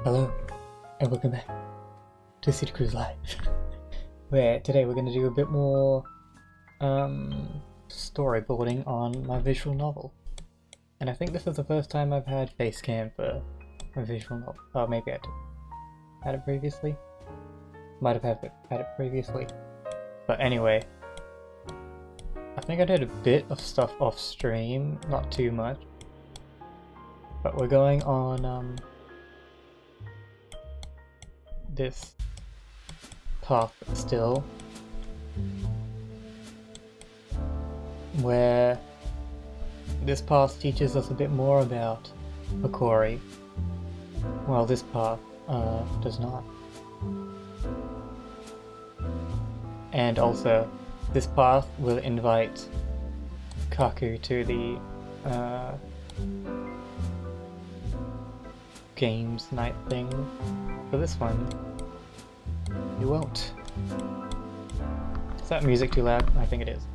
Hello, and welcome back to City Cruise Live, where today we're going to do a bit more storyboarding on my visual novel. And I think this is the first time I've had face cam for my visual novel. Oh, maybe I had it previously. Might have had it previously. But anyway, I think I did a bit of stuff off stream, not too much. But we're going on this path still, where this path teaches us a bit more about Hikori, while this path does not. And also, this path will invite Kaku to the games night thing. For this one, you won't. Is that music too loud? I think it is.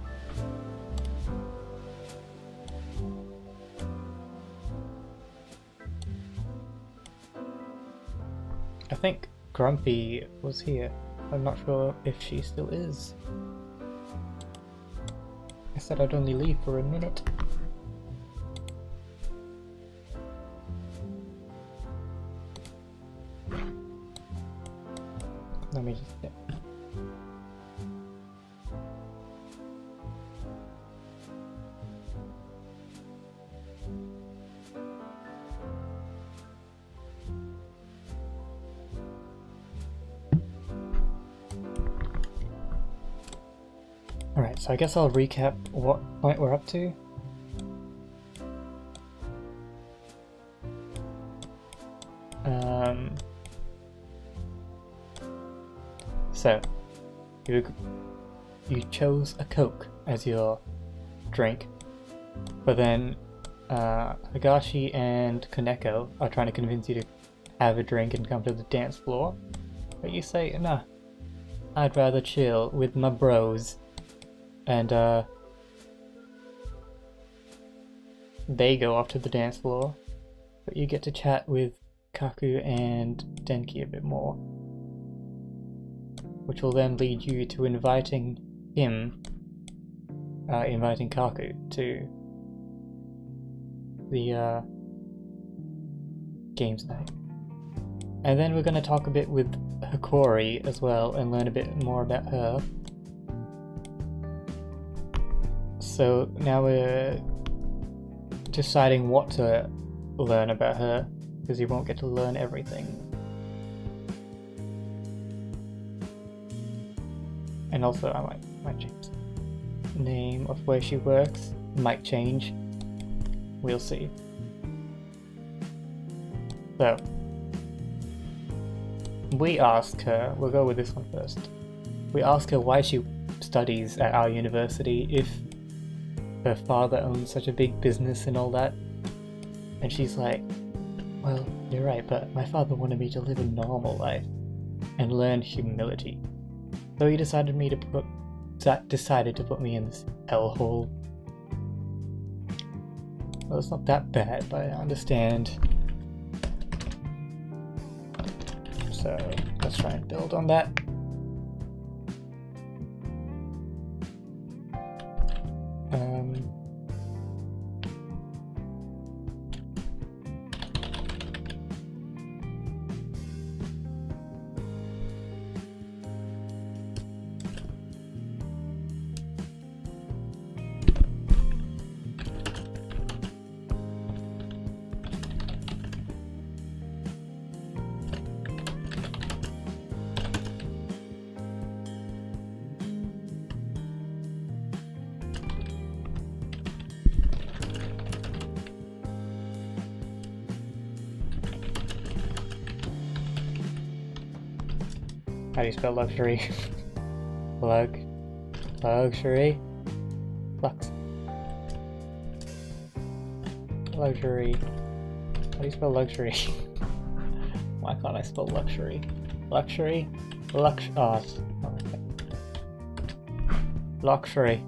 I think Grumpy was here. I'm not sure if she still is. I said I'd only leave for a minute. Let me just get... Alright, so I guess I'll recap what point we're up to. So, you chose a Coke as your drink, but then Higashi and Kaneko are trying to convince you to have a drink and come to the dance floor, but you say, nah, I'd rather chill with my bros, and they go off to the dance floor, but you get to chat with Kaku and Denki a bit more, which will then lead you to inviting Kaku to the games night. And then we're going to talk a bit with Hikori as well and learn a bit more about her. So now we're deciding what to learn about her, because you won't get to learn everything. And also I might change the name of where she works. Might change. We'll see. So we ask her, we'll go with this one first. We ask her why she studies at our university if her father owns such a big business and all that. And she's like, well, you're right, but my father wanted me to live a normal life and learn humility. So he decided to put me in this hellhole. Well, it's not that bad, but I understand. So let's try and build on that. How do you spell luxury? Luxury? Lux. Luxury. How do you spell luxury? Why can't I spell luxury? Luxury? Oh, okay. Luxury.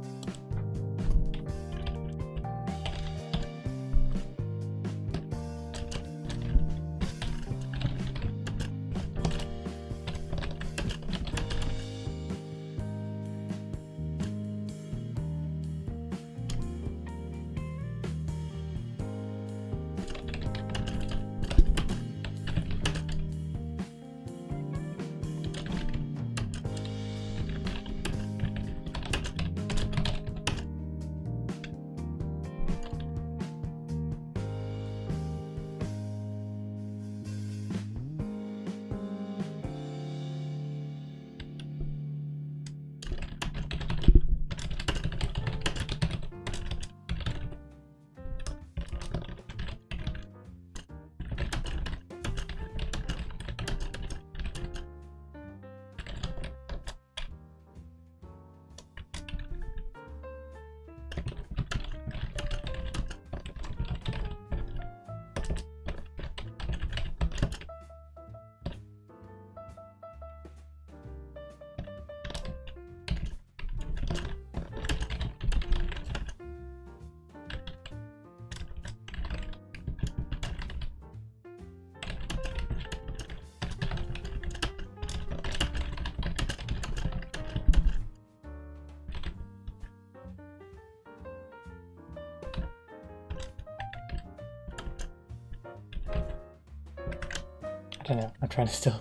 don't know, I'm trying to still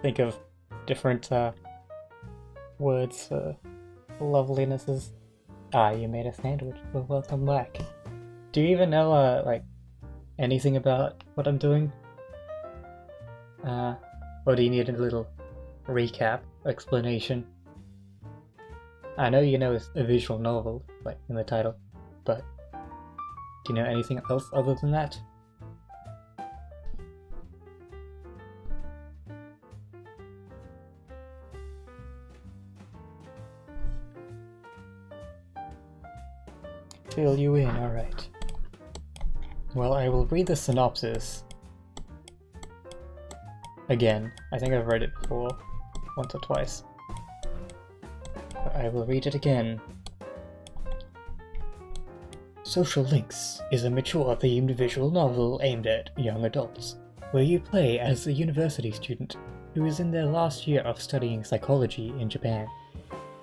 think of different words for lovelinesses. Ah, you made a sandwich. Well, welcome back. Do you even know, like, anything about what I'm doing? Or do you need a little recap, explanation? I know you know it's a visual novel, like in the title, but do you know anything else other than that? Fill you in, alright. Well, I will read the synopsis again. I think I've read it before, once or twice. But I will read it again. Social Links is a mature-themed visual novel aimed at young adults, where you play as a university student who is in their last year of studying psychology in Japan.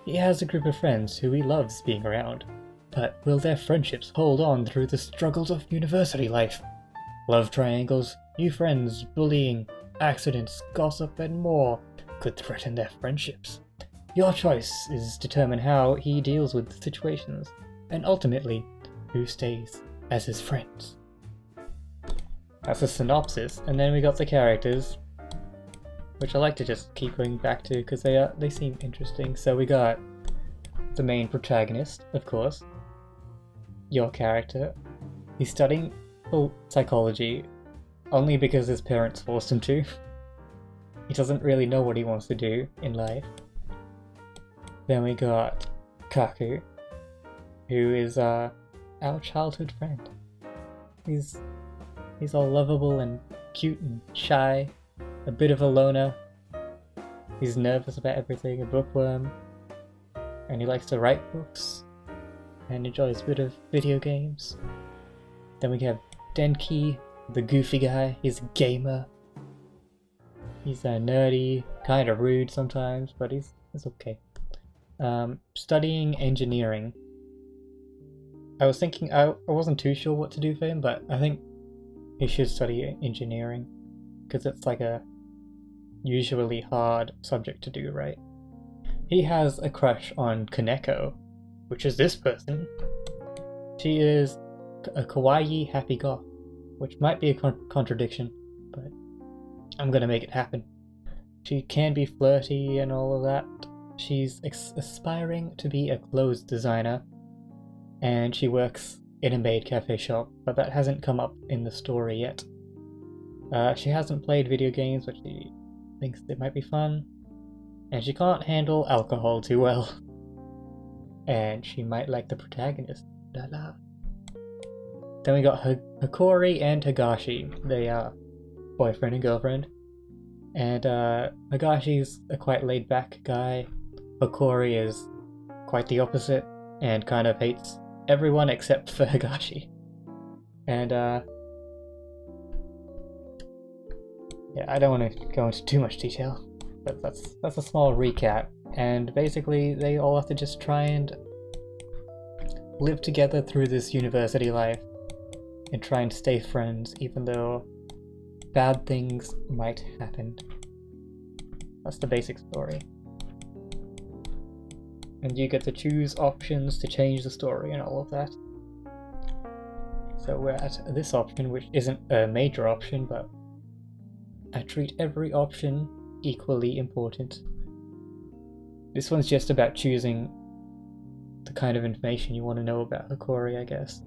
He has a group of friends who he loves being around, but will their friendships hold on through the struggles of university life? Love triangles, new friends, bullying, accidents, gossip, and more could threaten their friendships. Your choice is to determine how he deals with the situations, and ultimately, who stays as his friends. That's a synopsis, and then we got the characters, which I like to just keep going back to because they seem interesting. So we got the main protagonist, of course, your character. He's studying psychology only because his parents forced him to. He doesn't really know what he wants to do in life. Then we got Kaku, who is our childhood friend. He's all lovable and cute and shy, a bit of a loner. He's nervous about everything, a bookworm, and he likes to write books and enjoys a bit of video games. Then we have Denki, the goofy guy. He's a gamer. He's nerdy, kind of rude sometimes, but he's okay. Studying engineering. I was thinking, I wasn't too sure what to do for him, but I think he should study engineering, because it's like a usually hard subject to do, right? He has a crush on Kaneko, which is this person. She is a kawaii happy goth, which might be a contradiction, but I'm gonna make it happen. She can be flirty and all of that. She's aspiring to be a clothes designer, and she works in a maid cafe shop, but that hasn't come up in the story yet. She hasn't played video games, but she thinks it might be fun, and she can't handle alcohol too well. And she might like the protagonist. La la. Then we got Hikori and Higashi. They are boyfriend and girlfriend. And Higashi's a quite laid-back guy. Hikori is quite the opposite and kind of hates everyone except for Higashi. And yeah, I don't want to go into too much detail, but that's a small recap. And basically, they all have to just try and live together through this university life and try and stay friends, even though bad things might happen. That's the basic story. And you get to choose options to change the story and all of that. So we're at this option, which isn't a major option, but I treat every option equally important. This one's just about choosing the kind of information you want to know about Hikori, I guess.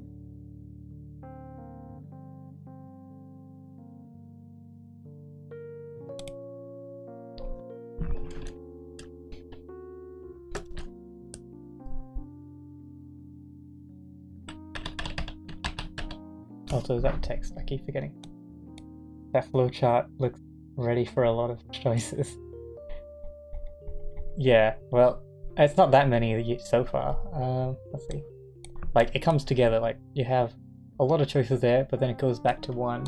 Also, that text, I keep forgetting. That flowchart looks ready for a lot of choices. Yeah, well, it's not that many so far. Let's see. Like, it comes together, like, you have a lot of choices there, but then it goes back to one.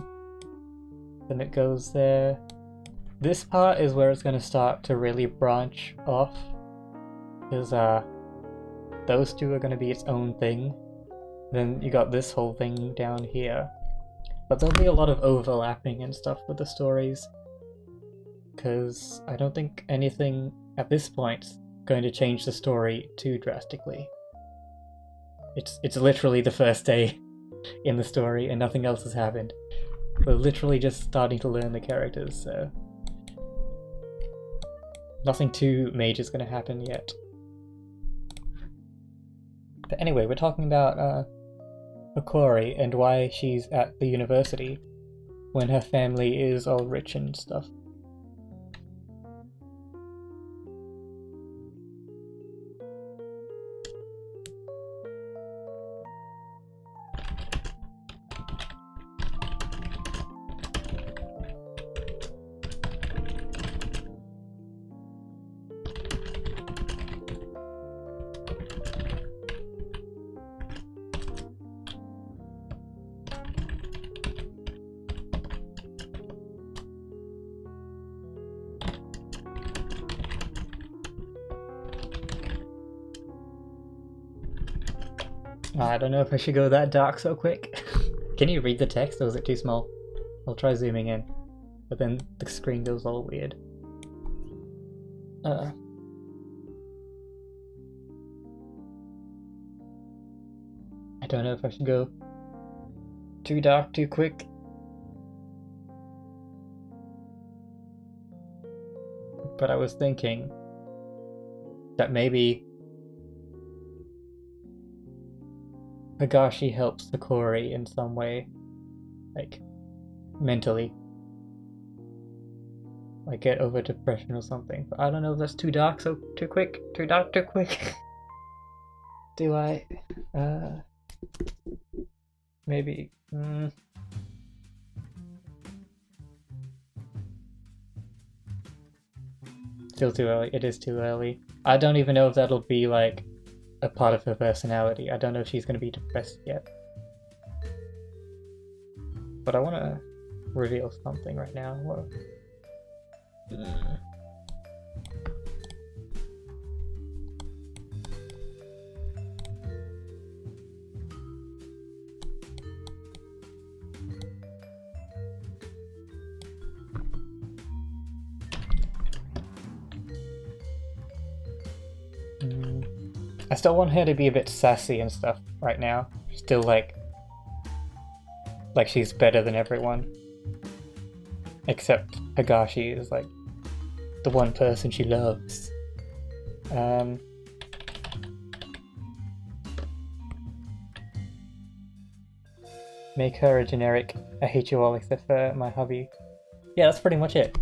Then it goes there. This part is where it's going to start to really branch off, because those two are going to be its own thing. Then you got this whole thing down here. But there'll be a lot of overlapping and stuff with the stories. because I don't think anything at this point is going to change the story too drastically. It's literally the first day in the story and nothing else has happened. We're literally just starting to learn the characters, so nothing too major is going to happen yet. But anyway, we're talking about Hikori and why she's at the university when her family is all rich and stuff. I don't know if I should go that dark so quick. Can you read the text or is it too small? I'll try zooming in, but then the screen goes all weird. I don't know if I should go too dark too quick. But I was thinking that maybe Higashi helps Hikori in some way, like mentally, like get over depression or something. But I don't know if that's too dark, so too quick, too dark, too quick. Do I? Maybe. Still too early. It is too early. I don't even know if that'll be like a part of her personality. I don't know if she's going to be depressed yet. But I want to reveal something right now. Whoa. I still want her to be a bit sassy and stuff right now. Still like she's better than everyone. Except Higashi is like the one person she loves. Make her a generic I hate you all except for my hubby. Yeah, that's pretty much it.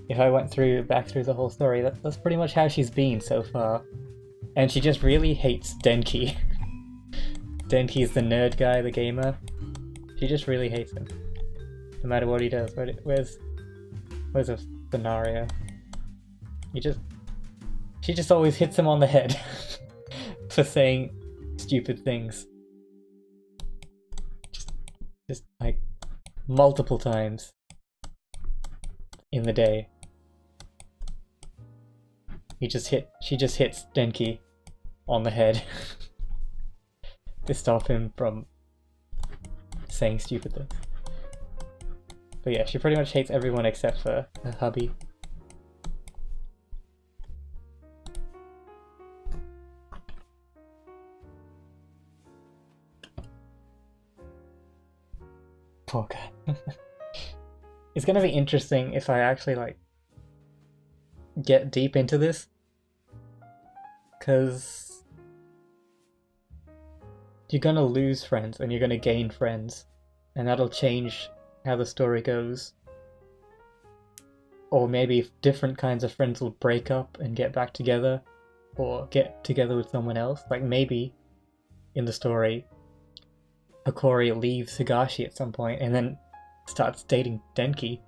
If I went back through the whole story, that's pretty much how she's been so far. And she just really hates Denki. Denki's the nerd guy, the gamer. She just really hates him. No matter what he does. Where's a scenario? She just always hits him on the head for saying stupid things. Just like multiple times in the day. She just hits Denki on the head to stop him from saying stupid things. But yeah, she pretty much hates everyone except for her hubby. Poor guy. It's gonna be interesting if I actually like get deep into this, because you're gonna lose friends and you're gonna gain friends, and that'll change how the story goes. Or maybe different kinds of friends will break up and get back together, or get together with someone else. Like maybe in the story Hikori leaves Higashi at some point and then starts dating Denki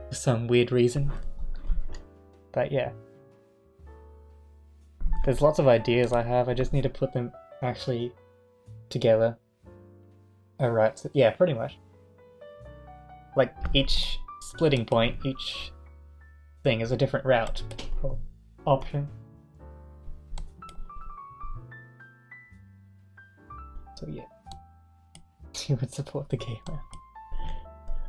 for some weird reason. But yeah, there's lots of ideas I have, I just need to put them actually together. Alright, so yeah, pretty much. Like each splitting point, each thing is a different route or option. So yeah, you would support the gamer.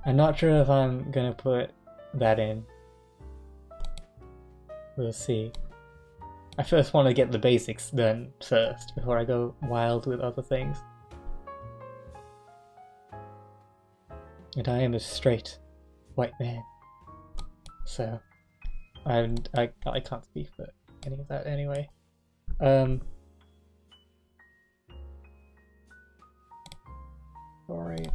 I'm not sure if I'm gonna put that in. We'll see. I first want to get the basics done first, before I go wild with other things. And I am a straight white man, so I can't speak for any of that anyway. Sorry.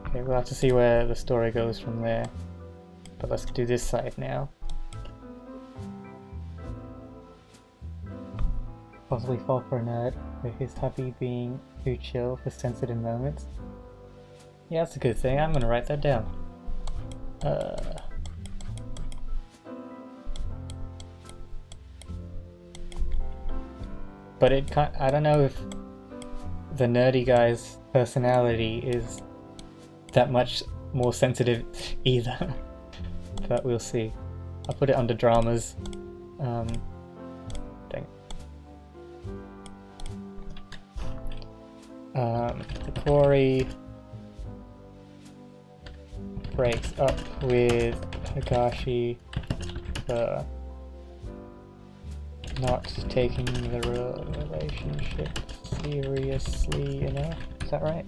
Okay, we'll have to see where the story goes from there. But let's do this side now. Possibly fall for a nerd, with his hubby being too chill for sensitive moments. Yeah, that's a good thing. I'm gonna write that down. But I don't know if the nerdy guy's personality is that much more sensitive either. But we'll see. I'll put it under dramas. Corey breaks up with Higashi for not taking the relationship seriously enough. Is that right?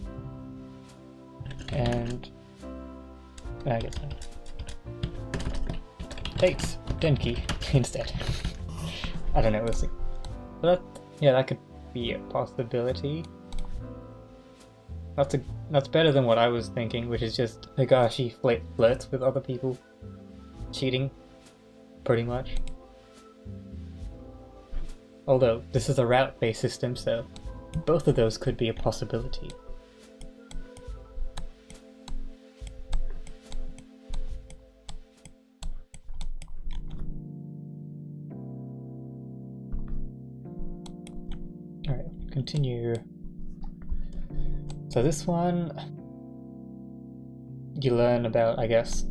And I guess so. Takes Denki instead. I don't know, we'll see. But yeah, that could be a possibility. That's better than what I was thinking, which is just Higashi flirts with other people. Cheating, pretty much. Although, this is a route-based system, so both of those could be a possibility. Alright, continue. So this one, you learn about, I guess,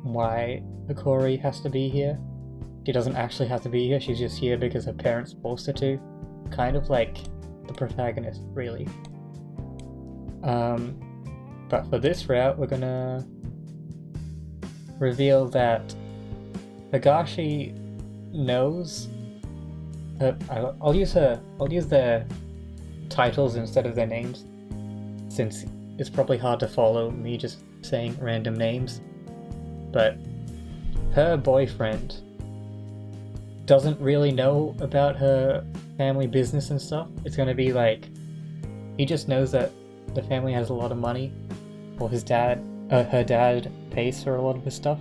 why Hikori has to be here. She doesn't actually have to be here, she's just here because her parents forced her to. Kind of like the protagonist, really. But for this route, we're gonna reveal that Higashi knows. I'll use their titles instead of their names, since it's probably hard to follow me just saying random names. But her boyfriend doesn't really know about her family business and stuff. It's gonna be like, he just knows that the family has a lot of money, or her dad pays for a lot of his stuff,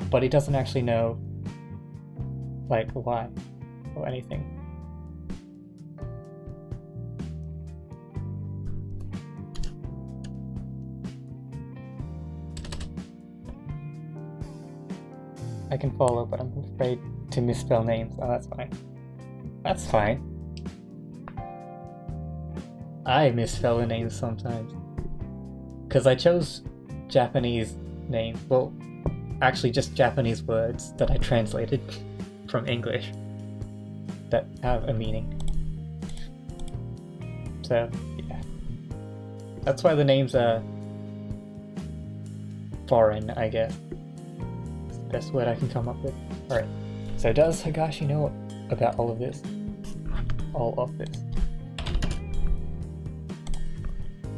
but he doesn't actually know like why or anything. I can follow, but I'm afraid to misspell names. Oh, that's fine. That's fine. I misspell the names sometimes. Because I chose Japanese names. Well, actually just Japanese words that I translated from English that have a meaning. So, yeah. That's why the names are foreign, I guess. Best word I can come up with. Alright, so does Higashi know about all of this? All of this?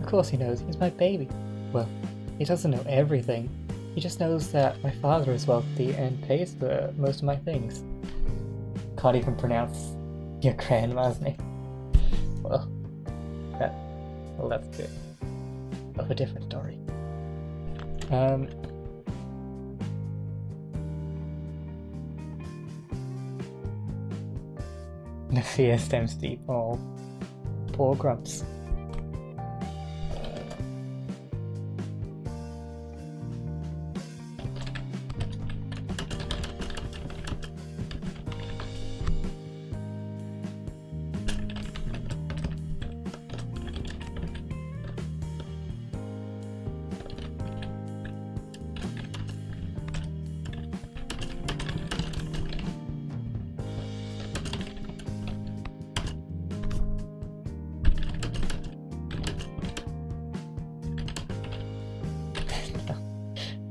Of course he knows, he's my baby. Well, he doesn't know everything. He just knows that my father is wealthy and pays for most of my things. Can't even pronounce your grandma's name. Well, that's good. Of a different story. The fear stems deep. Oh, poor Grumps.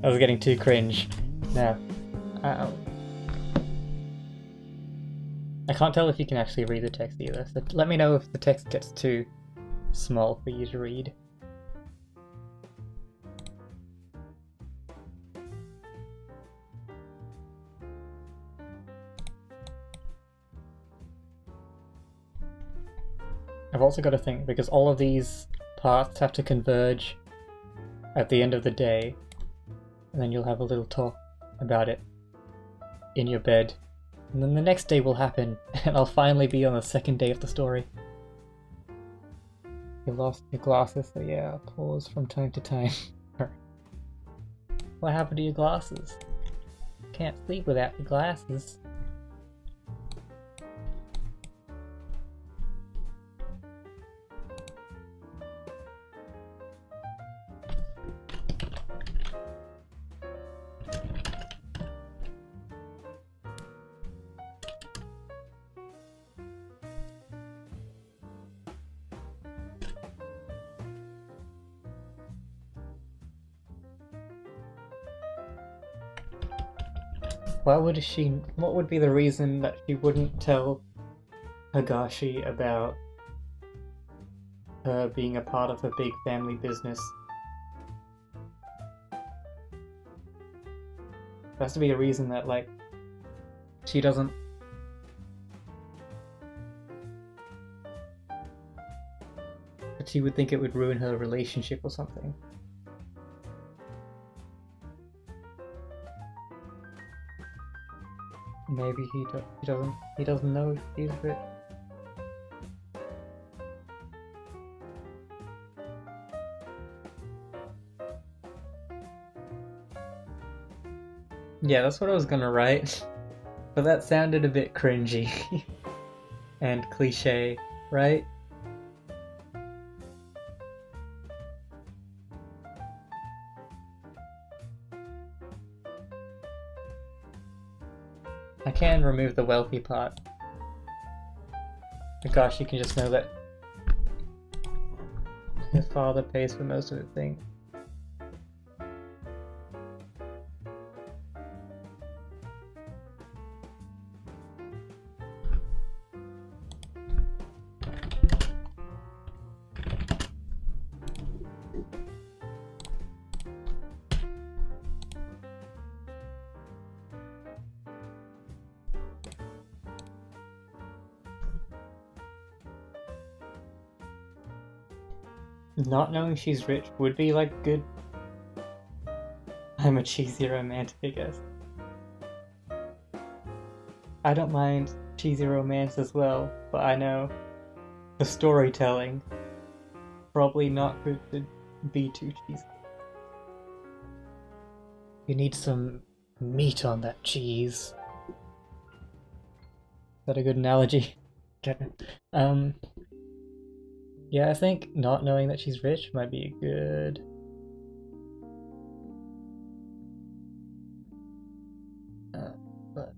I was getting too cringe. No. I can't tell if you can actually read the text either, so let me know if the text gets too small for you to read. I've also got to think, because all of these parts have to converge at the end of the day, and then you'll have a little talk about it in your bed. And then the next day will happen, and I'll finally be on the second day of the story. You lost your glasses, so yeah, pause from time to time. What happened to your glasses? Can't sleep without your glasses. What would be the reason that she wouldn't tell Higashi about her being a part of a big family business? There has to be a reason that, like, she doesn't... But she would think it would ruin her relationship or something. Maybe he doesn't know he's rich. Yeah, that's what I was gonna write, but that sounded a bit cringy and cliche, right? I can remove the wealthy part. But gosh, you can just know that his father pays for most of the thing. Not knowing she's rich would be, like, good. I'm a cheesy romantic, I guess. I don't mind cheesy romance as well, but I know the storytelling probably not good to be too cheesy. You need some meat on that cheese. Is that a good analogy? Yeah, I think not knowing that she's rich might be good. But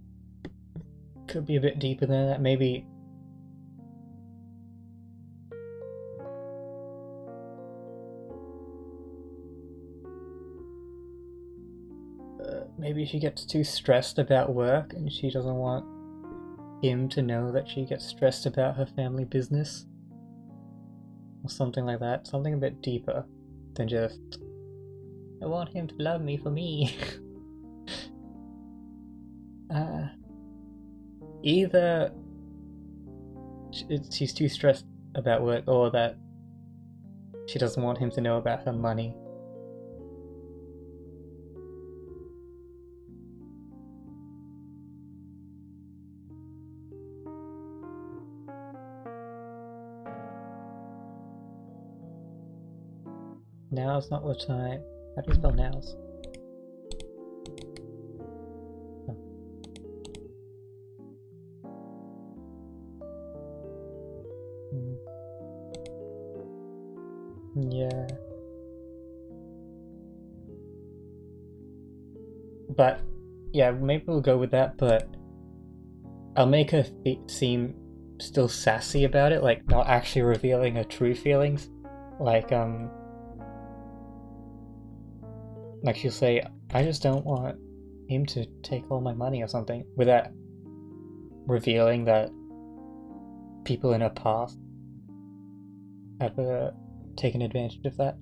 could be a bit deeper than that. Maybe maybe she gets too stressed about work and she doesn't want him to know that she gets stressed about her family business. Or something like that. Something a bit deeper than just, I want him to love me for me. Either she's too stressed about work, or that she doesn't want him to know about her money. Now's not the time. How do you spell nows? Oh. Yeah. But, yeah, maybe we'll go with that, but I'll make her seem still sassy about it, like not actually revealing her true feelings. Like she'll say, I just don't want him to take all my money or something, without revealing that people in her past have taken advantage of that.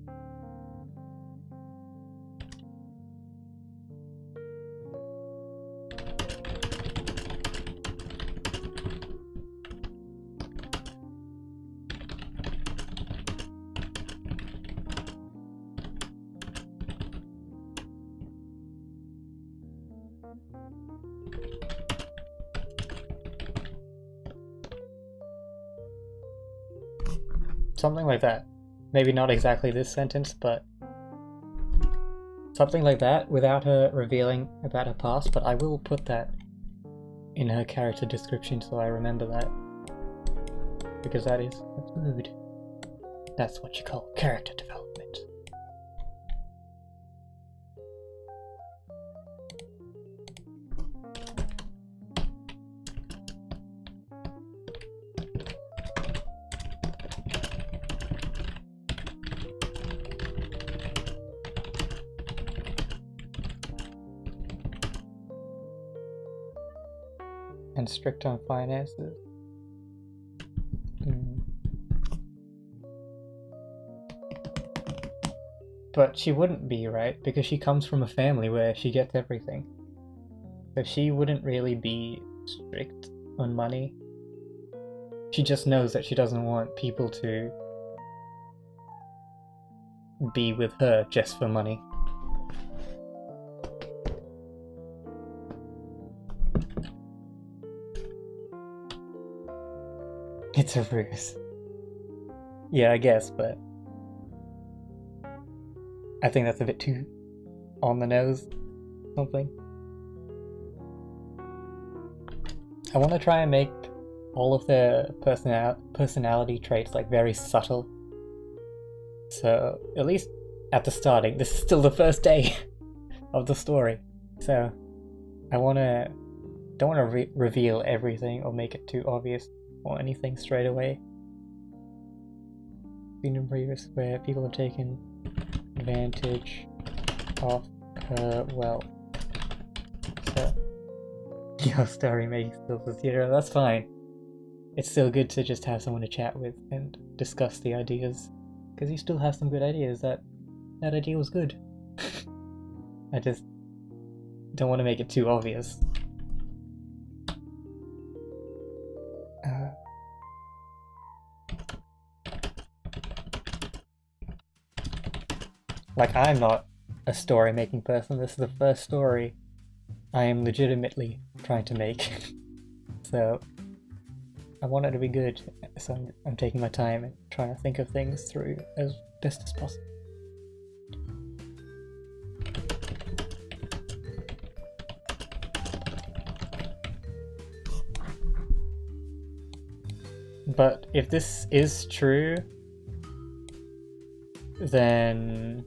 Something like that. Maybe not exactly this sentence, but something like that without her revealing about her past, but I will put that in her character description so I remember that. Because that's good. That's what you call character development. And strict on finances. But she wouldn't be, right? Because she comes from a family where she gets everything. So she wouldn't really be strict on money. She just knows that she doesn't want people to be with her just for money. It's a ruse. Yeah, I guess, but I think that's a bit too on the nose. Something. I want to try and make all of their personality traits like very subtle. So at least at the starting, this is still the first day of the story. So I don't want to reveal everything or make it too obvious or anything straight away. Been in previous where people have taken advantage of her wealth. So your story making skills is 0. That's fine. It's still good to just have someone to chat with and discuss the ideas, because you still have some good ideas. That idea was good. I just don't want to make it too obvious. Like, I'm not a story-making person. This is the first story I am legitimately trying to make. So I want it to be good, so I'm taking my time and trying to think of things through as best as possible. But if this is true, then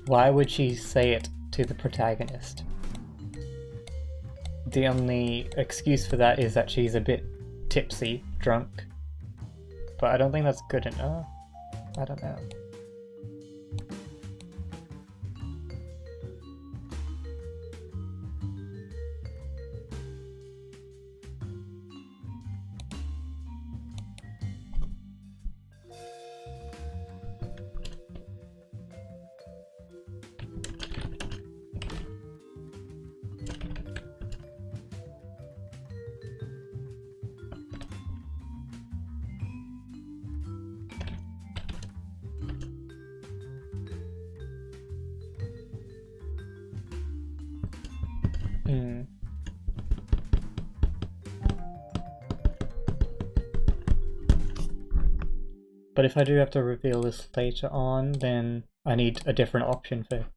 why would she say it to the protagonist? The only excuse for that is that she's a bit tipsy, drunk. But I don't think that's good enough. I don't know. But if I do have to reveal this later on, then I need a different option for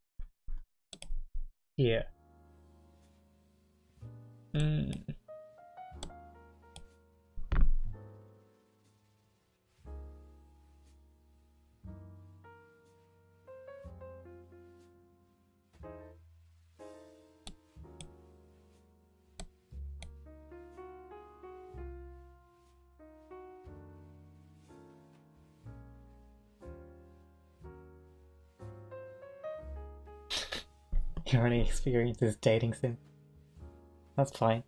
here. Your only experience is dating sim. That's fine.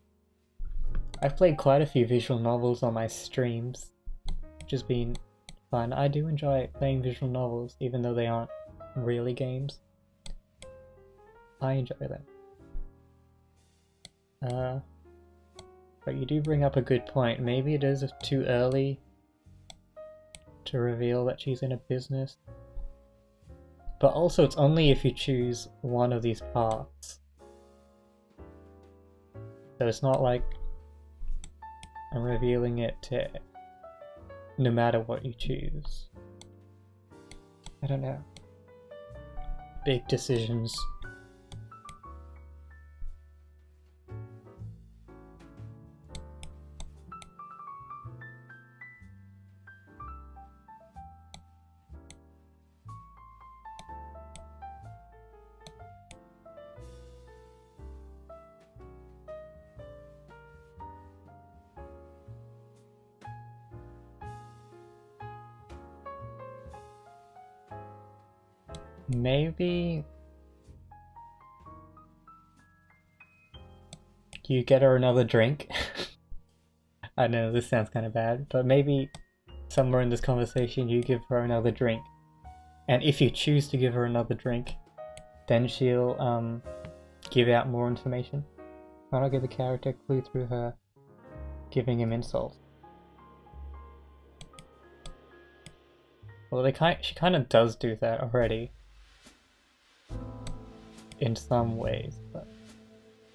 I've played quite a few visual novels on my streams, which has been fun. I do enjoy playing visual novels, even though they aren't really games. I enjoy them. But you do bring up a good point. Maybe it is too early to reveal that she's in a business. But also it's only if you choose one of these paths. So it's not like I'm revealing it to no matter what you choose. I don't know. Big decisions. Maybe you get her another drink. I know this sounds kind of bad, but maybe somewhere in this conversation you give her another drink. And if you choose to give her another drink, then she'll give out more information. Why not give the character a clue through her giving him insults? Well, she kind of does do that already. In some ways, but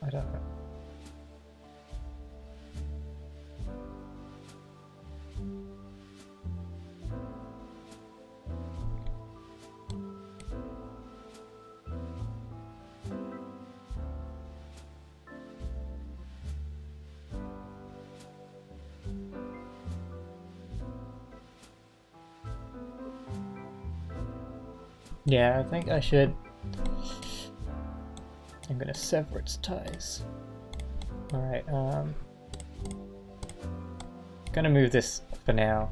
I don't know. Yeah, I think I should. I'm gonna sever its ties. Alright, gonna move this for now.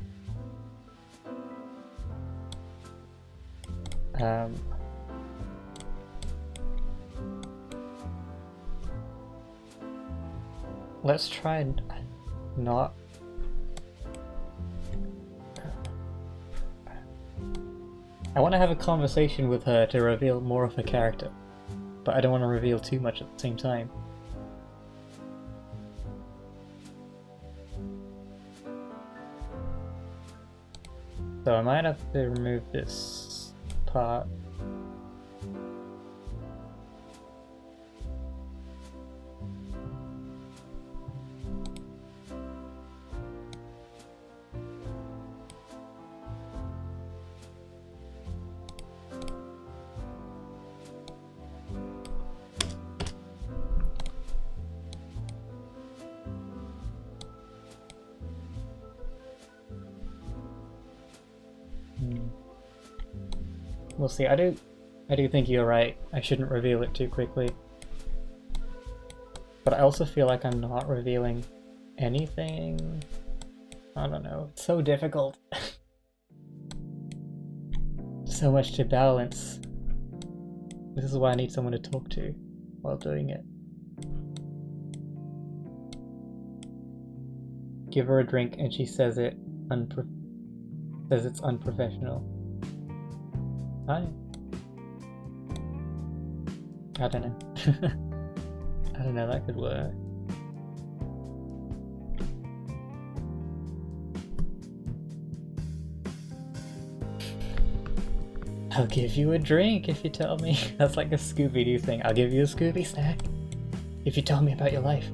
Let's try and not. I want to have a conversation with her to reveal more of her character. But I don't want to reveal too much at the same time. So I might have to remove this part. We'll see. I do think you're right. I shouldn't reveal it too quickly. But I also feel like I'm not revealing anything. I don't know. It's so difficult. So much to balance. This is why I need someone to talk to while doing it. Give her a drink and she says it's unprofessional. I don't know. I don't know, that could work. I'll give you a drink if you tell me. That's like a Scooby-Doo thing. I'll give you a Scooby snack if you tell me about your life.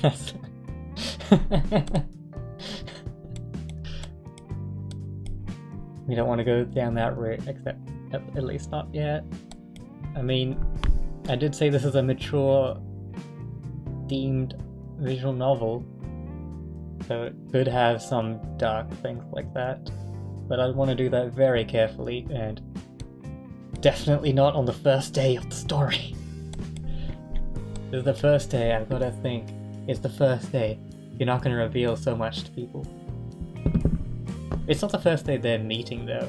That's... We don't want to go down that route, except at least not yet. I mean, I did say this is a mature themed visual novel, so it could have some dark things like that, but I want to do that very carefully, and definitely not on the first day of the story. This is the first day. I've got to think, it's the first day. You're not going to reveal so much to people. It's not the first day they're meeting though.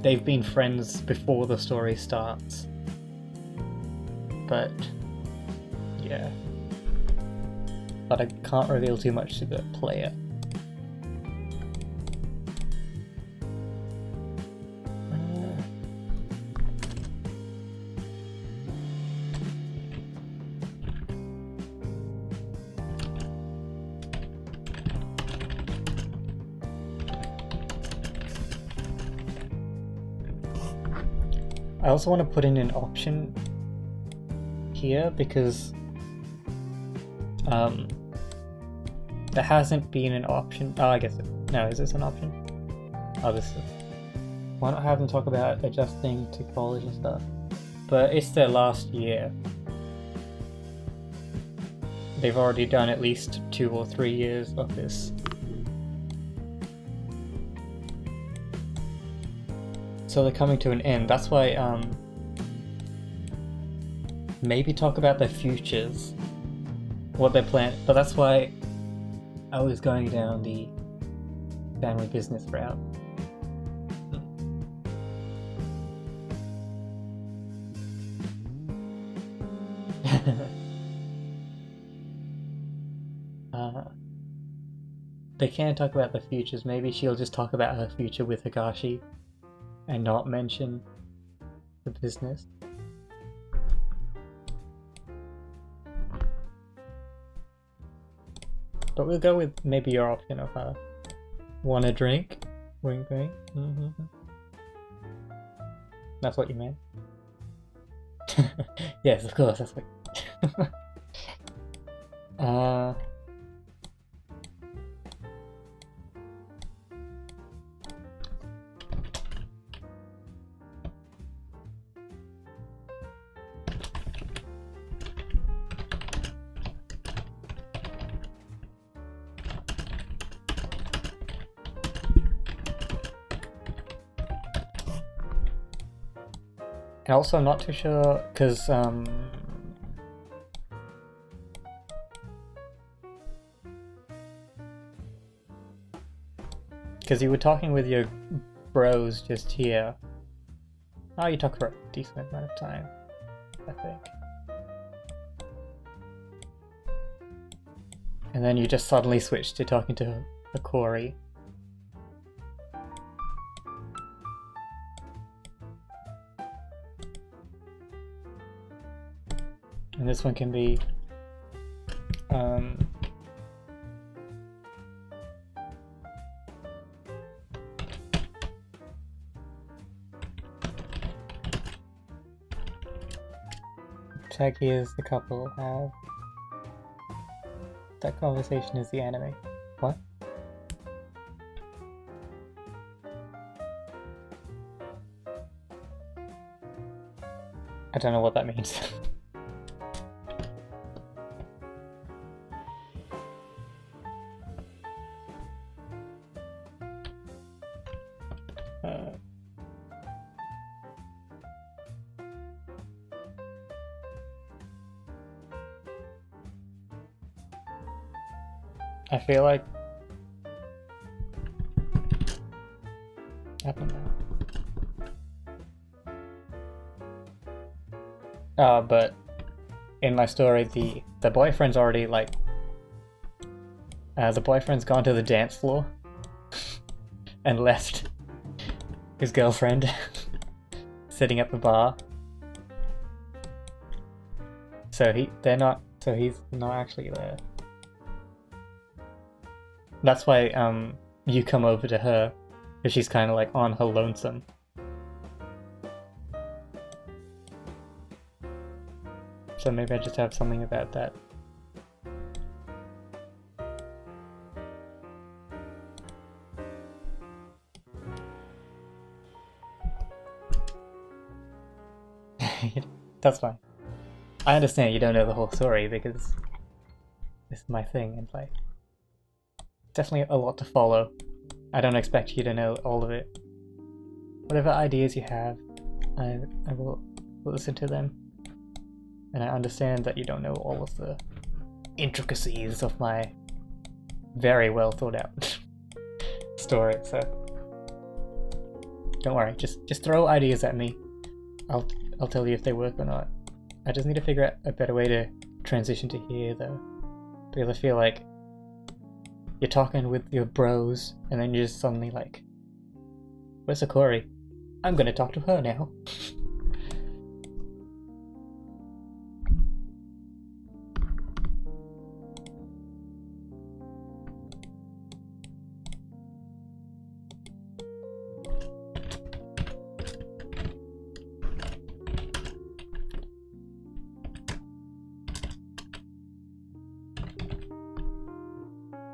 They've been friends before the story starts. But yeah. But I can't reveal too much to the player. I also want to put in an option here because there hasn't been an option. Oh, I guess no. Is this an option? Oh, this is. Why not have them talk about adjusting to college and stuff? But it's their last year. They've already done at least 2 or 3 years of this. So they're coming to an end. That's why maybe talk about their futures, what they're planning. But that's why I was going down the family business route. They can talk about the futures. Maybe she'll just talk about her future with Higashi and not mention the business. But we'll go with maybe your option of want a drink? Wink, wink. That's what you meant? Yes, of course, that's what... And also, I'm not too sure, because, you were talking with your bros just here. Oh, you talked for a decent amount of time, I think. And then you just suddenly switched to talking to a Corey. And this one can be Taki is the couple have. That conversation is the anime. What? I don't know what that means. I feel like I don't know. But in my story, the boyfriend's already like the boyfriend's gone to the dance floor and left his girlfriend sitting at the bar. So he's not actually there. That's why you come over to her, because she's kind of like on her lonesome. So maybe I just have something about that. That's fine. I understand you don't know the whole story because this is my thing, and like, definitely a lot to follow. I don't expect you to know all of it. Whatever ideas you have, I will listen to them. And I understand that you don't know all of the intricacies of my very well thought out story, so don't worry, just throw ideas at me. I'll tell you if they work or not. I just need to figure out a better way to transition to here though, because I feel like you're talking with your bros and then you're just suddenly like, where's Sakori? I'm gonna talk to her now.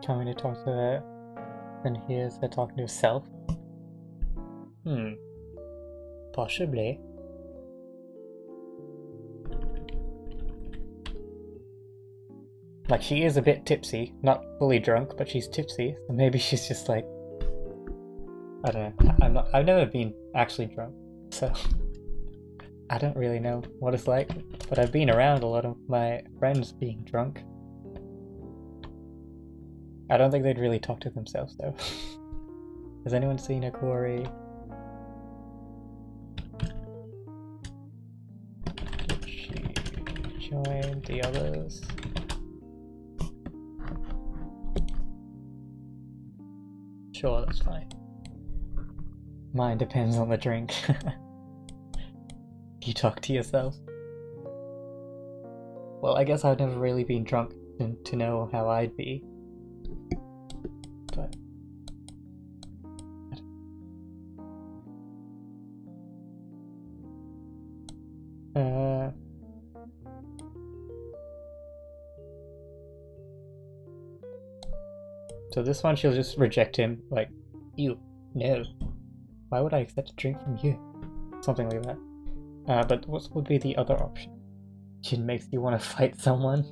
Coming to talk to her, and here's her talking to herself. Possibly. Like, she is a bit tipsy, not fully drunk, but she's tipsy, so maybe she's just like, I don't know. I've never been actually drunk, so I don't really know what it's like, but I've been around a lot of my friends being drunk. I don't think they'd really talk to themselves though. Has anyone seen Akori? Did she join the others? Sure, that's fine. Mine depends on the drink. You talk to yourself. Well, I guess I've never really been drunk to know how I'd be. But so this one she'll just reject him, like, you, no. Why would I accept a drink from you? Something like that. But what would be the other option? She makes you want to fight someone?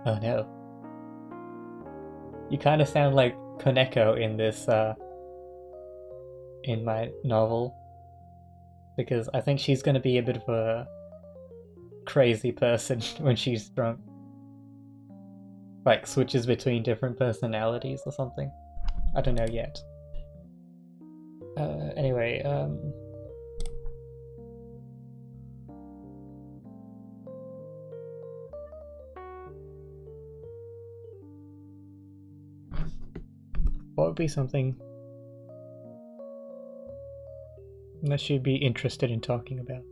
Oh no. You kind of sound like Koneko in this, in my novel. Because I think she's gonna be a bit of a crazy person when she's drunk. Like, switches between different personalities or something. I don't know yet. Anyway, what would be something that she'd be interested in talking about?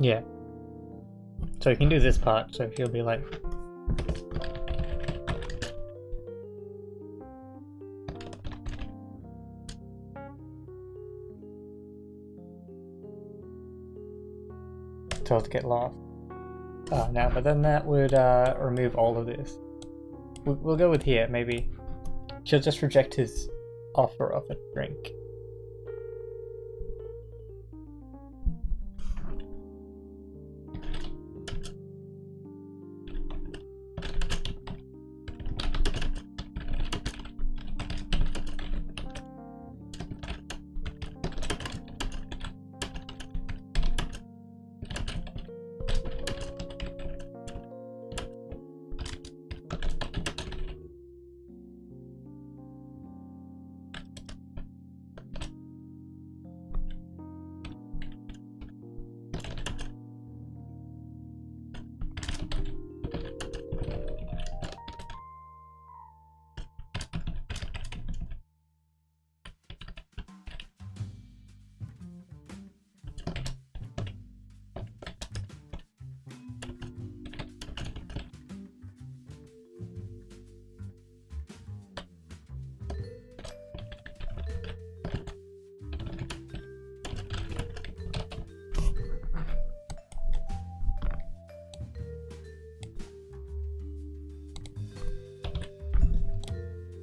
Yeah. So you can do this part, so she'll be like, told to get lost. Oh no, but then that would remove all of this. We'll go with here, maybe. She'll just reject his offer of a drink.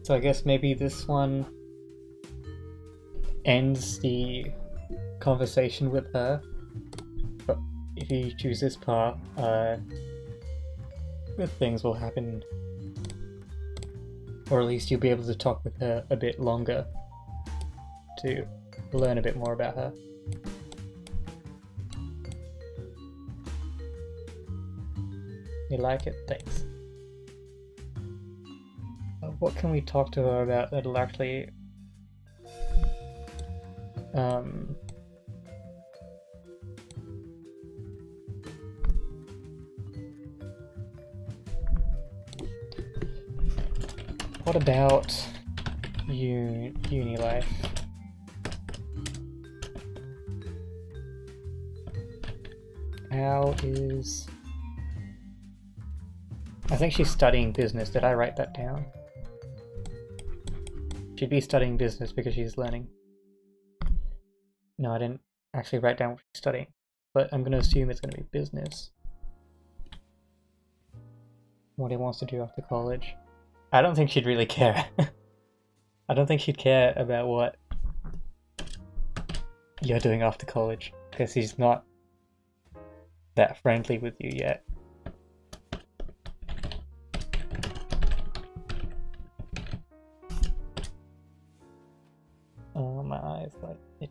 So I guess maybe this one ends the conversation with her, but if you choose this path, good things will happen, or at least you'll be able to talk with her a bit longer to learn a bit more about her. You like it? Thanks. What can we talk to her about that'll actually what about uni life? How is... I think she's studying business. Did I write that down? She'd be studying business because she's learning. No, I didn't actually write down what she's studying, but I'm going to assume it's going to be business. What he wants to do after college. I don't think she'd really care. I don't think she'd care about what you're doing after college, because she's not that friendly with you yet. Oh, my eyes like itch.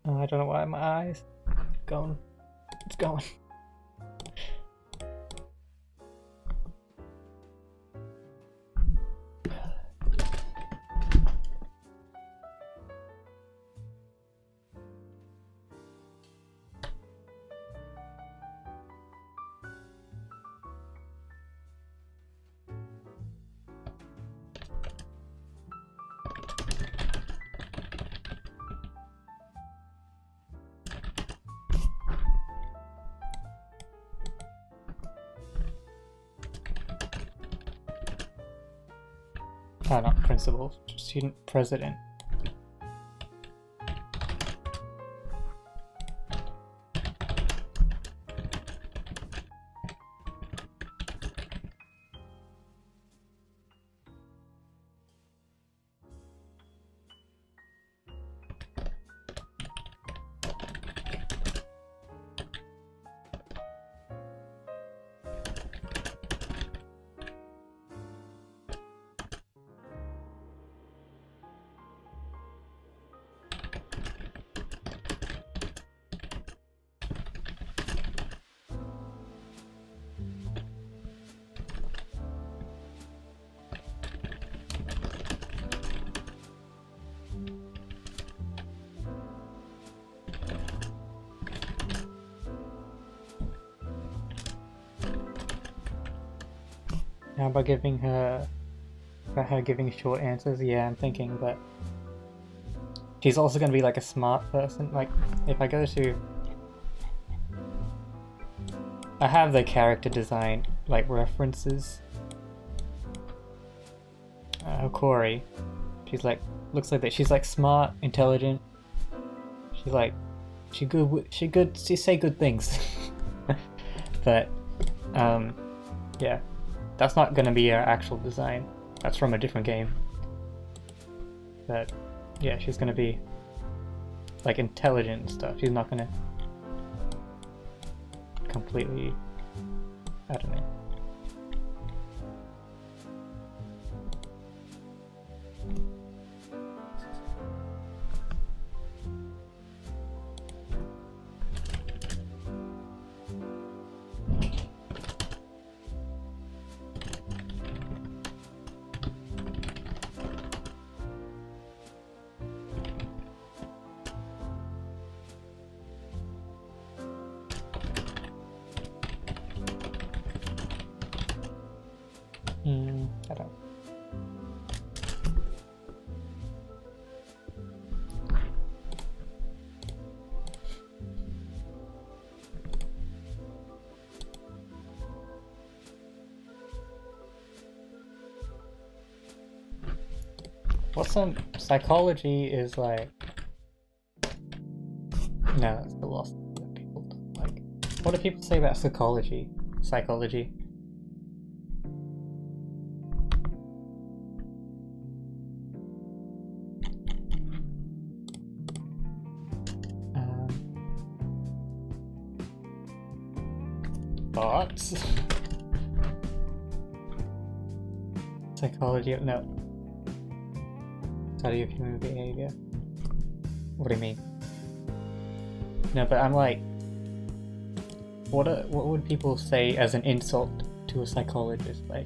I don't know why my eyes going. It's going. Not principal, student president. How about her giving short answers? Yeah, I'm thinking, but she's also going to be like a smart person. Like, if I go to... I have the character design, like, references. Corey. She's like, looks like that. She's like smart, intelligent. She's like, she say good things. But, yeah. That's not gonna be her actual design. That's from a different game. But yeah, she's gonna be like intelligent and stuff. She's not gonna completely, I don't know. I don't. What's some psychology is like? No, that's philosophy that people don't like. What do people say about psychology? Psychology. Thoughts? Psychology? No. Study of human behavior. What do you mean? No, but I'm like, what would people say as an insult to a psychologist? Like,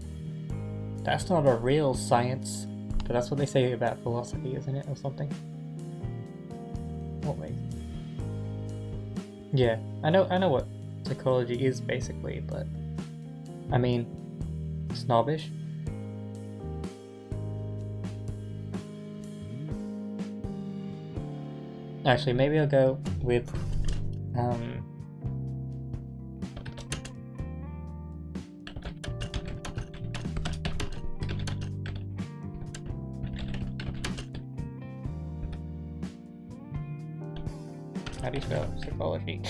that's not a real science, but that's what they say about philosophy, isn't it, or something? What makes? Yeah, I know what psychology is basically, but I mean, snobbish. Actually, maybe I'll go with how do you spell psychology?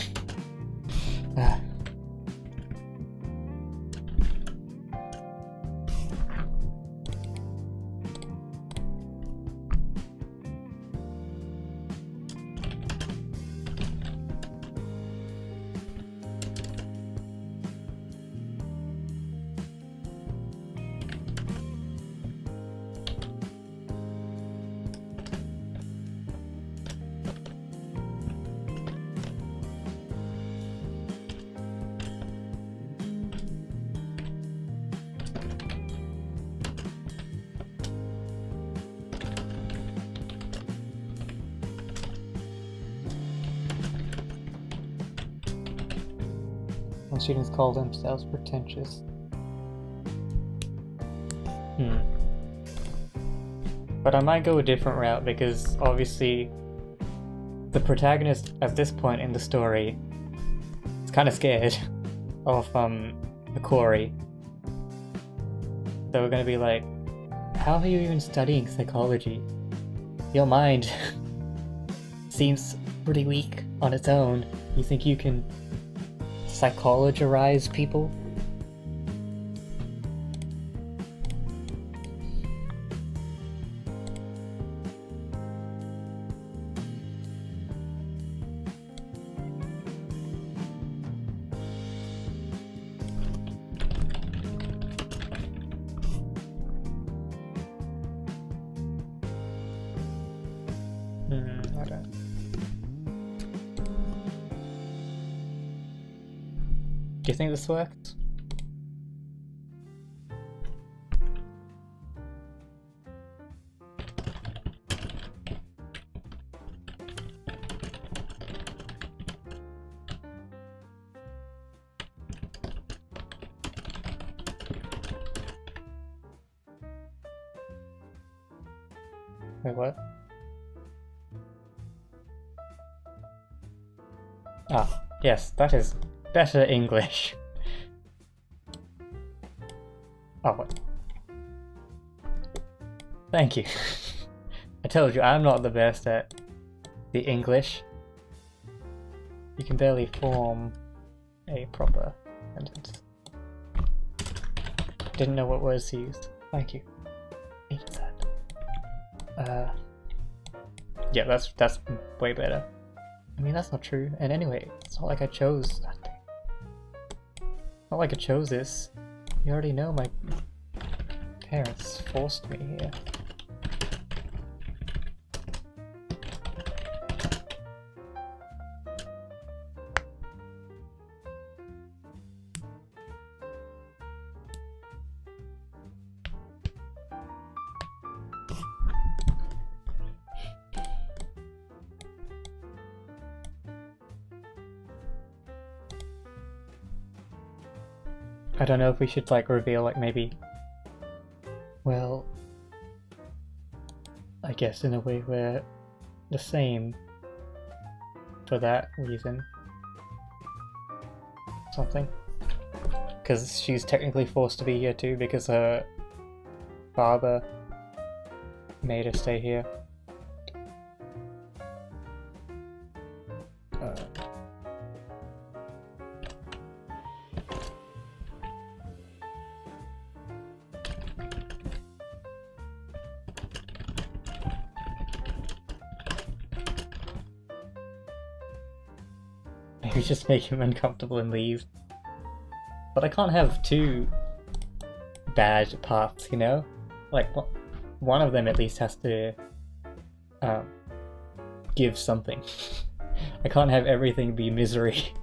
Some students call themselves pretentious. But I might go a different route because obviously the protagonist at this point in the story is kind of scared of the quarry. So we're gonna be like, how are you even studying psychology? Your mind seems pretty weak on its own. You think you can psychologize people? I don't. Do you think this works? Wait, what? Ah, yes, that is better English. Oh, what? Thank you. I told you, I'm not the best at the English. You can barely form a proper sentence. Didn't know what words to use. Thank you. Hated that. Yeah, that's way better. I mean, that's not true. And anyway, it's not like I chose that thing. Not like I chose this. You already know my parents forced me here. I don't know if we should like reveal like maybe, well, I guess in a way we're the same for that reason. Something. Because she's technically forced to be here too because her father made her stay here. Maybe just make him uncomfortable and leave. But I can't have two bad paths, you know? Like, one of them at least has to give something. I can't have everything be misery.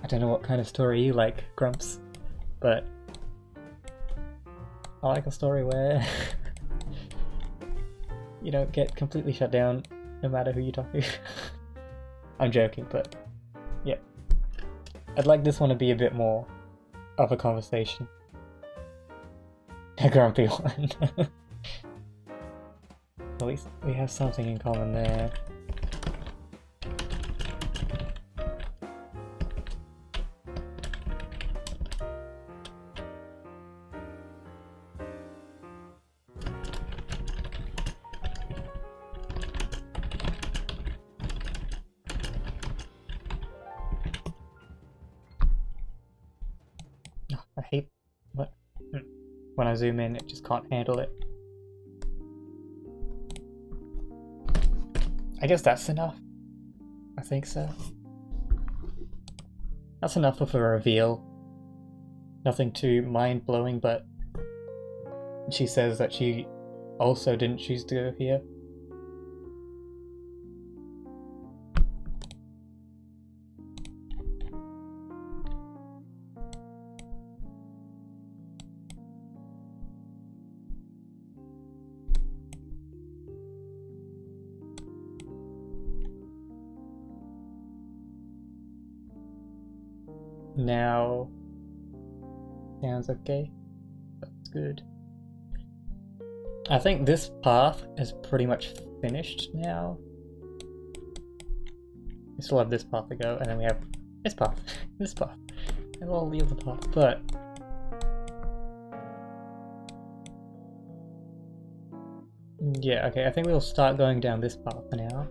I don't know what kind of story you like, Grumps, but I like a story where you don't get completely shut down no matter who you talk to. I'm joking, but yeah. I'd like this one to be a bit more of a conversation. A grumpy one. At least we have something in common there. I hate what when I zoom in, it just can't handle it. I guess that's enough. I think so. That's enough of a reveal. Nothing too mind-blowing, but she says that she also didn't choose to go here. Now, sounds okay. That's good. I think this path is pretty much finished now. We still have this path to go, and then we have this path, this path, and all the other paths. But yeah, okay. I think we'll start going down this path for now,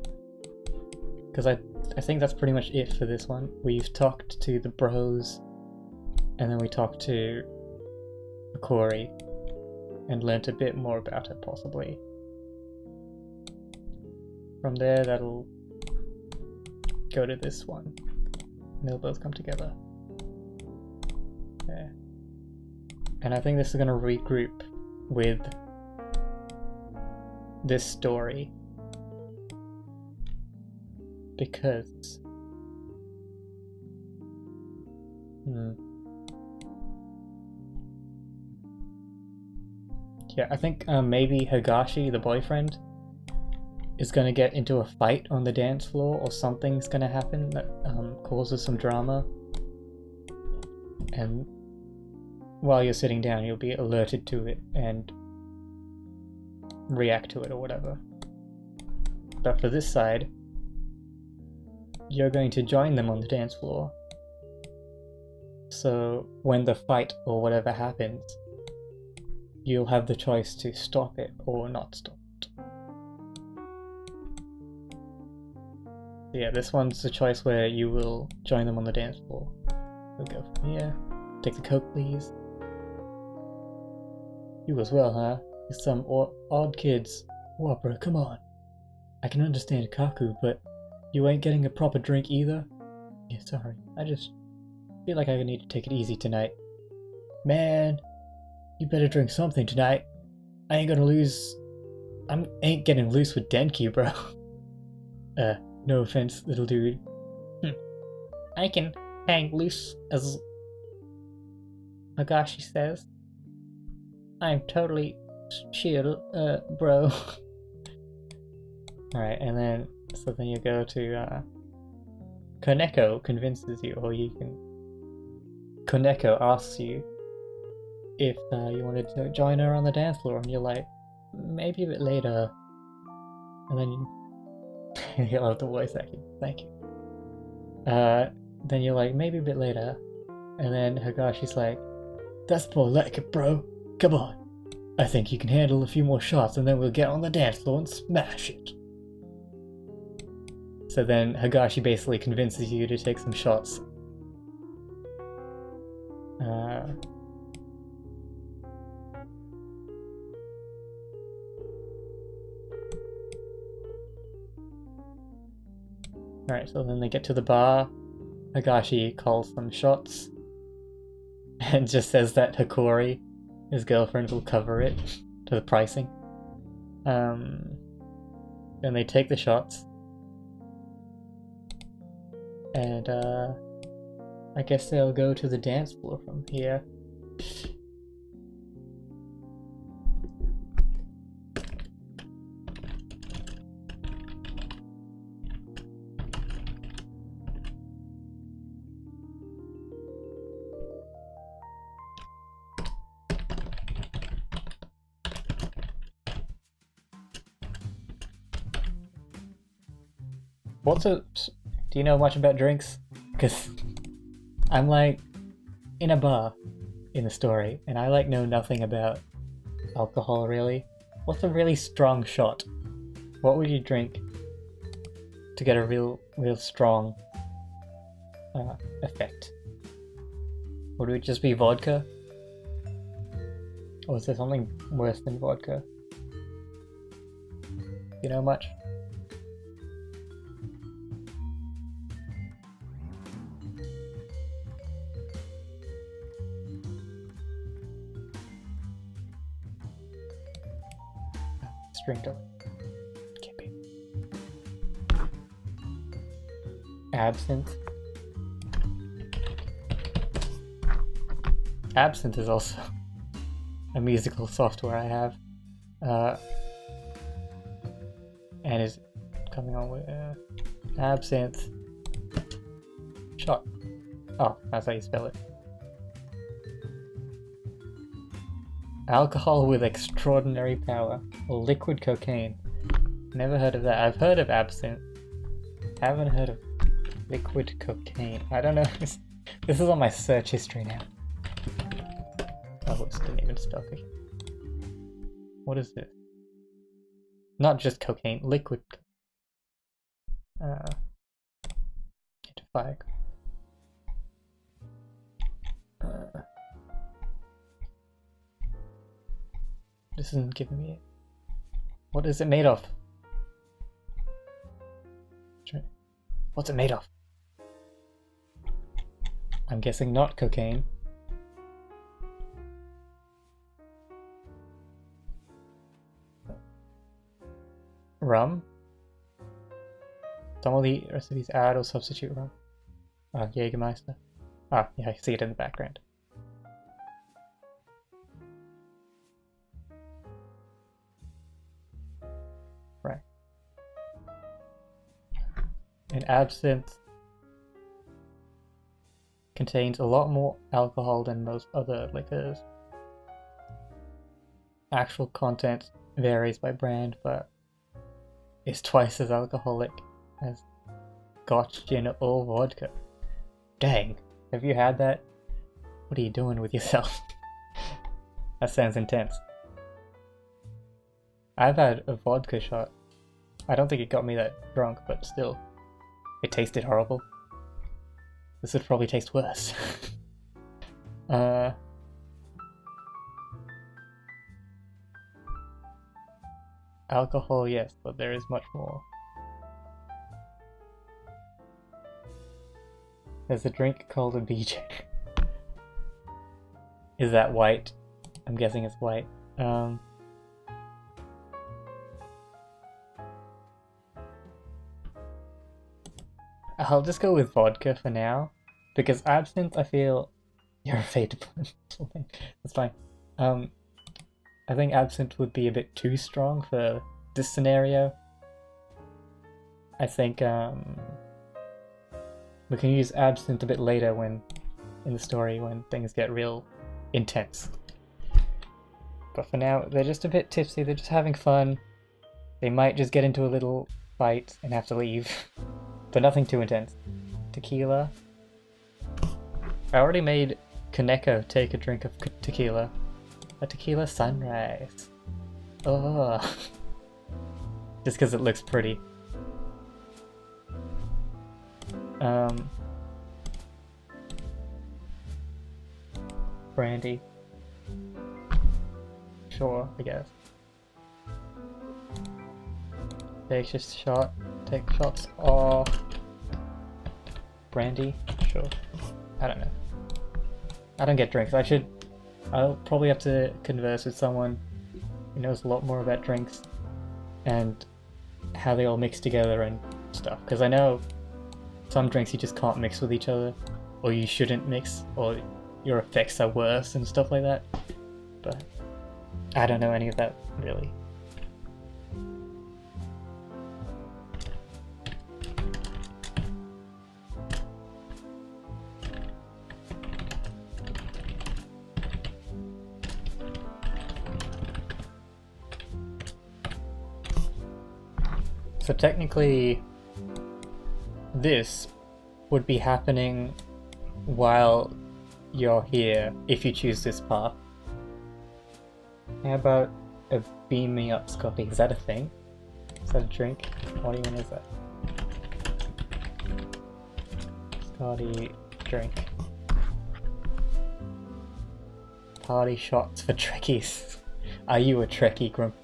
because I think that's pretty much it for this one. We've talked to the bros, and then we talked to Corey, and learnt a bit more about her, possibly. From there, that'll go to this one, and they'll both come together. Yeah. And I think this is going to regroup with this story. Because yeah, I think maybe Higashi, the boyfriend, is gonna get into a fight on the dance floor, or something's gonna happen that causes some drama. And while you're sitting down, you'll be alerted to it and react to it or whatever. But for this side, you're going to join them on the dance floor. So when the fight or whatever happens, you'll have the choice to stop it or not stop it. Yeah, this one's the choice where you will join them on the dance floor. We'll go from here. Take the coke, please. You as well, huh? You're some odd kids. What, bro? Come on. I can understand Kaku, but you ain't getting a proper drink either? Yeah, sorry. I just feel like I need to take it easy tonight. Man, you better drink something tonight. I ain't getting loose with Denki, bro. No offense, little dude. I can hang loose, as Higashi says. I'm totally chill, bro. Alright, and then so then you go to Koneko convinces you, or you can Koneko asks you if you wanted to join her on the dance floor, and you're like, maybe a bit later. And then you love the voice acting, thank you. Then you're like, maybe a bit later, and then Higashi's like, that's more like it, bro. Come on. I think you can handle a few more shots and then we'll get on the dance floor and smash it. So then Higashi basically convinces you to take some shots. Alright, so then they get to the bar. Higashi calls them shots and just says that Hikori, his girlfriend, will cover it to the pricing. Then they take the shots. And I guess they'll go to the dance floor from here. Do you know much about drinks? Because I'm like in a bar in the story, and I like know nothing about alcohol really. What's a really strong shot? What would you drink to get a real strong effect? Would it just be vodka? Or is there something worse than vodka? You know much? Drink it. Can't be. Absinthe. Absinthe is also a musical software I have. And is coming on with absinthe shot. Oh, that's how you spell it. Alcohol with extraordinary power. Or liquid cocaine. Never heard of that. I've heard of absinthe. Haven't heard of liquid cocaine. I don't know. This is on my search history now. Oh, it didn't even spell cocaine. What is this? Not just cocaine. Liquid. Fire. This isn't giving me it. What is it made of? What's it made of? I'm guessing not cocaine. Rum? Some of the recipes add or substitute rum. Oh, Jägermeister. Ah, yeah, I see it in the background. Right. And absinthe contains a lot more alcohol than most other liquors. Actual content varies by brand, but it's twice as alcoholic as Scotch, gin, or vodka. Dang, have you had that? What are you doing with yourself? That sounds intense. I've had a vodka shot. I don't think it got me that drunk, but still, it tasted horrible. This would probably taste worse. Alcohol, yes, but there is much more. There's a drink called a BJ. Is that white? I'm guessing it's white. I'll just go with vodka for now, because absinthe, I feel you're afraid to put something. That's fine. I think absinthe would be a bit too strong for this scenario. I think we can use absinthe a bit later when in the story when things get real intense. But for now, they're just a bit tipsy, they're just having fun. They might just get into a little fight and have to leave. But nothing too intense. Tequila. I already made Kaneko take a drink of tequila. A tequila sunrise. Oh. Just because it looks pretty. Brandy. Sure, I guess. Take shots or brandy? Sure. I don't know. I don't get drinks. I'll probably have to converse with someone who knows a lot more about drinks and how they all mix together and stuff. Because I know some drinks you just can't mix with each other, or you shouldn't mix, or your effects are worse and stuff like that. But I don't know any of that really. So technically, this would be happening while you're here if you choose this path. How about a beam me up, Scotty? Is that a thing? Is that a drink? What even is that? Scotty, drink. Party shots for Trekkies. Are you a Trekkie, Grump?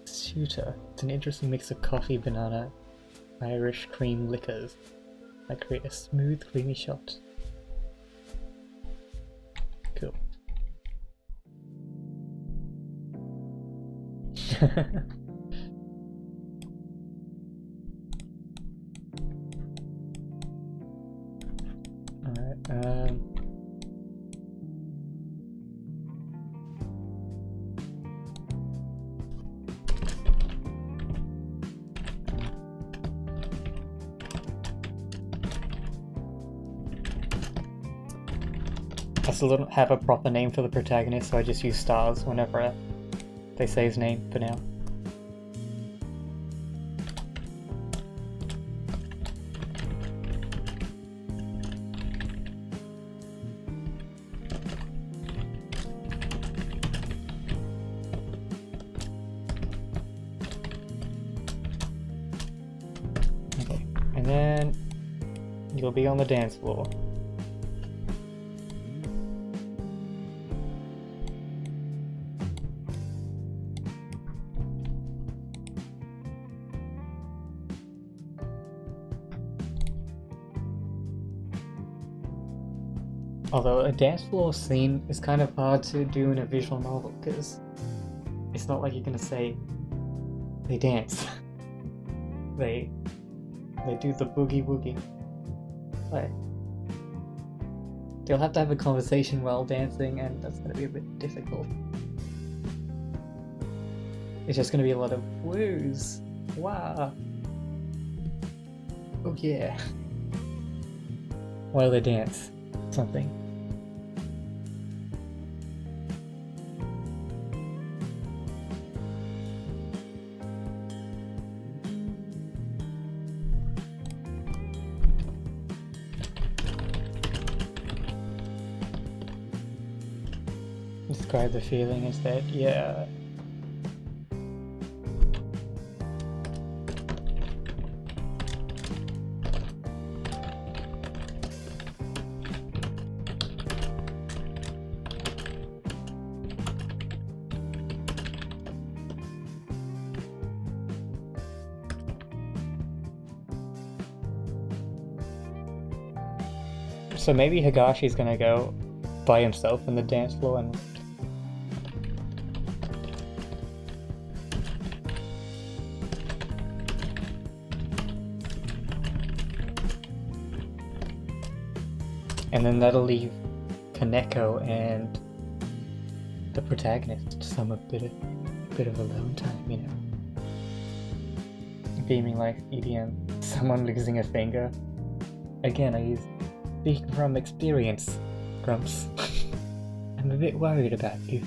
Shooter. It's an interesting mix of coffee, banana, Irish cream liquors. I create a smooth, creamy shot. Cool. Alright, I still don't have a proper name for the protagonist, so I just use stars whenever they say his name for now. Okay, and then you'll be on the dance floor. Although a dance floor scene is kind of hard to do in a visual novel because it's not like you're gonna say they dance. they do the boogie woogie. Like, they'll have to have a conversation while dancing, and that's gonna be a bit difficult. It's just gonna be a lot of woos. Wow. Oh yeah. While they dance. Something. Describe the feeling instead. Yeah. So maybe Higashi's gonna go by himself in the dance floor and then that'll leave Kaneko and the protagonist some bit of alone time, you know. Beaming like EDM, someone losing a finger. Again, I use speaking from experience, Grumps. I'm a bit worried about you.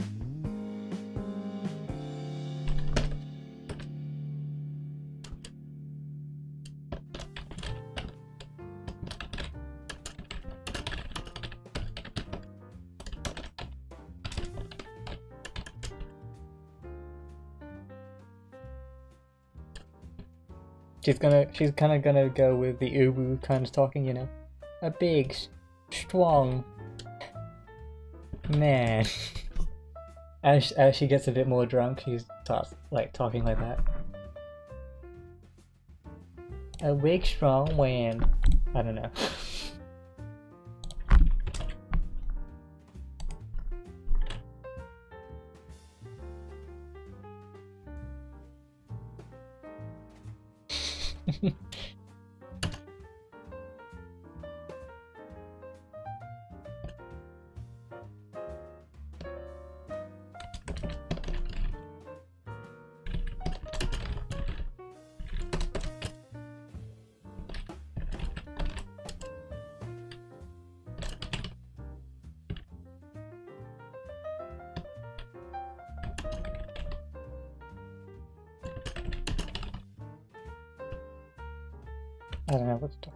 She's kind of gonna go with the uwu kind of talking, you know, a big, strong man. As she gets a bit more drunk, she starts like talking like that. A big, strong man. I don't know. I don't know what to talk.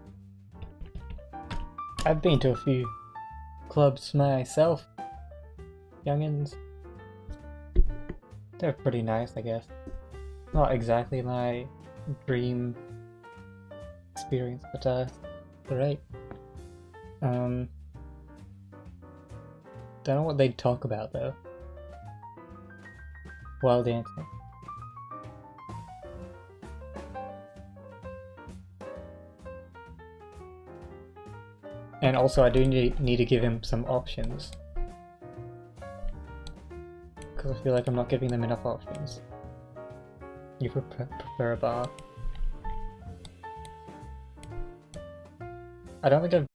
I've been to a few clubs myself, youngins. They're pretty nice, I guess. Not exactly my dream experience, but great. Don't know what they'd talk about though while dancing. And also I do need to give him some options. Because I feel like I'm not giving them enough options. You prefer a bar? I don't think I've